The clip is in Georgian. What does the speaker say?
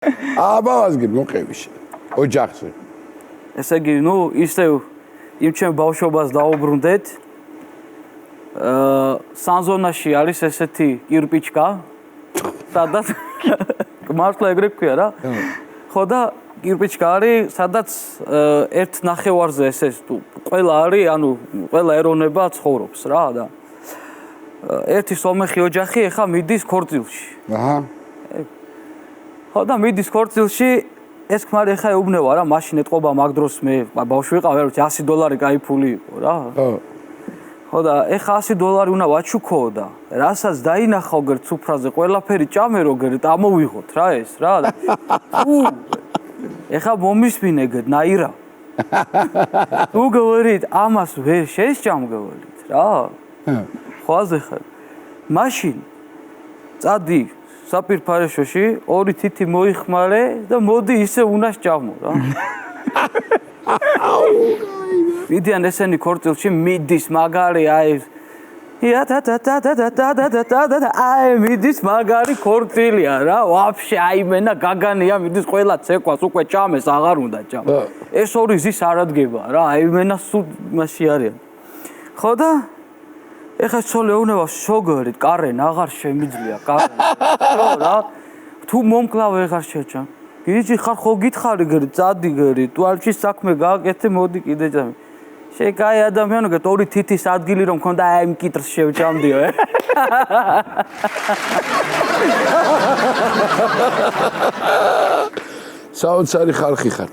აბავაზგი მოყევიშ ოჯახზე. ესე იგი, ისევ იმ ჩემ ბავშვობას დაუბრუნდეთ. სანზონაში არის ესეთი კირპიჩკა, სადაც მართლა ეგრე ქვია რა. ხო და კირპიჩკა არის, სადაც ერთ ნახევარზე ესე ყველა არის, ანუ ყველა ეროვნება ცხოვრობს რა და ერთი სომეხი ოჯახი ახლა მიდის ქორწილში. აჰა. ხო და მიდის ქორწილში ეს ქმარი ახლა ეუბნება რა, მაშინ ეთყობა მაგ დროს მე ბავშვი ვიყავ, ვერ ვიცი, $100 კაი ფული იყო რა. ხო და ახლა $100 უნდა ვაჩუქო და რასაც დაინახავ გერც სუფრაზე ყველაფერი ჭამე როგერთ ამოვიღოთ რა ეს რა და ახლა მომისმინე ნაირა. თუ გეუბნებით ამას ვერ შესჭამ გეუბნებით რა. ხვალზე ხარ. მაშინ წადი საპირფარეშოში, ორი თითი მოიხმარე და მოდი ისე უნდა სჭამო რა. მიდიან ესენი ქორწილში მიდის მაგარი აი აი მიდის მაგარი ქორწილია რა ვაფშე აი მენა გაგანია მიდის ყველა ცეკვას უკვე ჭამეს აღარ უნდა ჭამო ეს ორი ზის არ ადგება რა აი მენა სულ მასში არიან ხო და ეხა ცოლე უნება შოგერით კარენ აღარ შემიძლია კარენ რა თუ მომკლავ აღარ შეჭამ გიჟი ხარ ხო გითხარი გერი წადი გერი ტუალეტში საქმე გააკეთე მოდი კიდე ჭამე შეკაი ადამიანო გეთ ორი თითის ადგილი რომ მქონდა აი იმ კიტრს შევჭამდიო საოცარი ხალხი ხართ